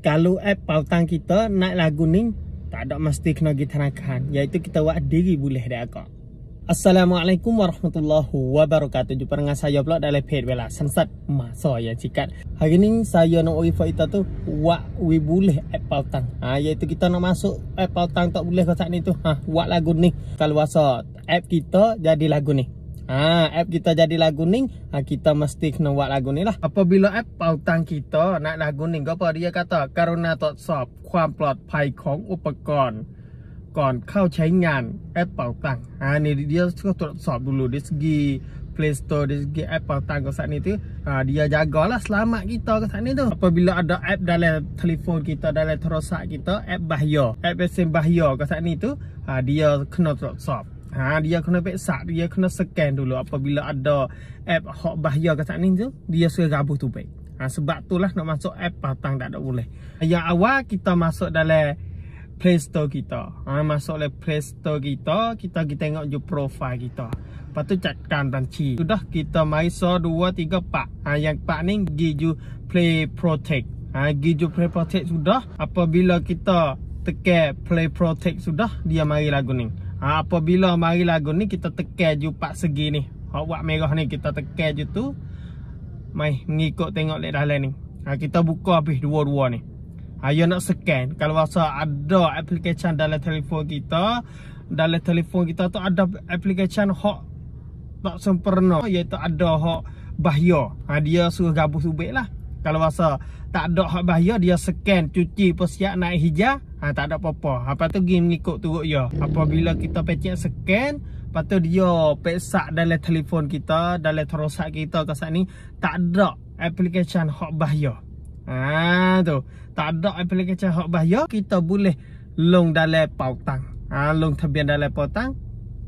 Kalau app pautang kita naik lagu ni tak ada mesti kena pergi thanakan, iaitu kita buat diri boleh dah kak. Assalamualaikum warahmatullahi wabarakatuh. Jumpa dengan saya pula dalam page Bella Sansat Masa ya cikat. Hari ni saya nak bagi kita tu buat we boleh app pautang. Iaitu kita nak masuk app pautang tak boleh kau saat ni tu. Buat lagu ni. Kalau rasa app kita jadi lagu ni. App kita jadi lagu ni, kita mesti kena buat lagu ni lah. Apabila app pautang kita nak lagu ni, apa dia kata? Karuna ตรวจสอบความปลอดภัยของอุปกรณ์ก่อนเข้าใช้งานแอปเป่าตังค์ ni dia suka ตรวจสอบ dulu dari segi Play Store, dari segi app เป่าตังค์ kat saat ni tu, dia jagalah selamat kita kat saat ni tu. Apabila ada app dalam telefon kita, dalam terosak kita, app bahaya, app SMS bahaya kat saat ni tu, dia kena ตรวจสอบ dia kena periksa, dia kena scan dulu. Apabila ada app hok bahaya kat saat ni tu, dia suruh gabuh tu baik. Sebab tu lah nak masuk app pautang tak ada boleh. Yang awal kita masuk dalam Play Store kita. Masuk dalam Play Store kita, kita pergi tengok je profile kita. Lepas tu catkan ranci. Sudah kita mari 1 2 3 4. Yang 4 ni giju Play Protect. Giju Play Protect sudah. Apabila kita tekan Play Protect sudah, dia mari lagu ni. Apabila mari lagu ni, kita tekan je 4 segi ni. Hak buat merah ni kita tekan je tu. Mai ngikut tengok lek dalam ni. Kita buka habis dua-dua ni. Dia nak scan. Kalau rasa ada aplikasi dalam telefon kita, dalam telefon kita tu ada aplikasi hak tak sempurna, iaitu ada hak bahaya. Dia suruh gabung subik lah. Kalau rasa tak ada hak bahaya, dia scan, cuci, persiap, naik hijau, tak ada apa-apa. Lepas tu pergi mengikut turut ya. Apabila kita pecek scan, lepas tu dia periksa dalam telefon kita, dalam terosak kita kat saat ni, tak ada aplikasi hak bahaya. Tu tak ada aplikasi hak bahaya, kita boleh long dalam pautang. Long tabian dalam pautang,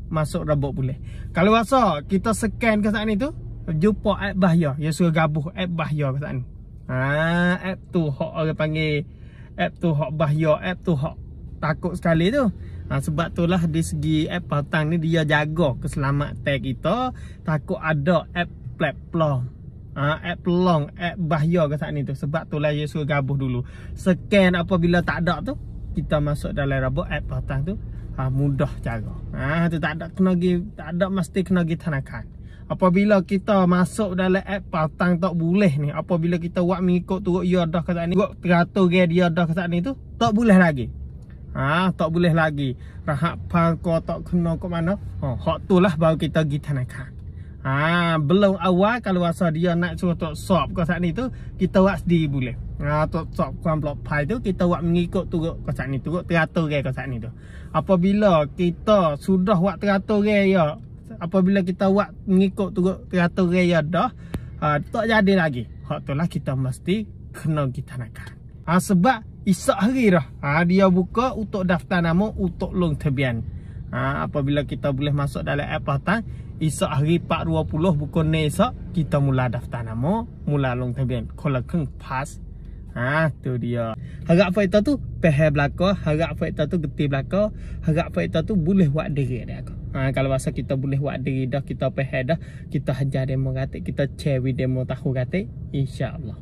masuk robot boleh. Kalau rasa kita scan kat saat ni tu, jumpa app bahaya, dia suruh gabuh app bahaya kat saat ni. App tu hak orang panggil app tu hak bahaya, app tu hak takut sekali tu. Sebab itulah di segi app pautang ni dia jaga keselamatan kita, takut ada app pelong. App pelong, app bahaya ke saat ni tu. Sebab itulah dia suruh gabuh dulu. Scan apabila tak ada tu, kita masuk dalam robot app pautang tu. Mudah cara. Tu tak ada kena pergi, tak ada mesti kena pergi thanakan. Apabila kita masuk dalam app pautang tak boleh ni, apabila kita buat mengikut turut dia dah kat saat ni, buat teratur dia dah kat saat ni tu, tak boleh lagi. Tak boleh lagi. Rahap pangko tak kena ke mana, hak tu lah baru kita pergi thanakan. Belum awal kalau rasa dia nak suruh ตรวจสอบ kat saat ni tu, kita buat sendiri boleh. ตรวจสอบ ความปลอดภัย tu kita buat mengikut turut kat saat ni, turut teratur kat saat ni tu. Apabila kita sudah buat teratur ya, apabila kita buat mengikut turut teratur ya dah, tak jadi lagi. Hak tu lah kita mesti kena kita nakkan. Sebab isak hari dah, dia buka untuk daftar nama, untuk long tabian. Apabila kita boleh masuk dalam app pautang, isak hari 4.20 bukan ni isak, kita mula daftar nama, mula long tabian. Kalau keng pas, tu dia. Harap faedah tu peheh belakang, harap faedah tu getih belakang, harap faedah tu boleh buat diri dah. Kalau rasa kita boleh buat diri dah, kita peheh dah, kita hajar demo gatik, kita share video demo tahu gatik, insya-Allah.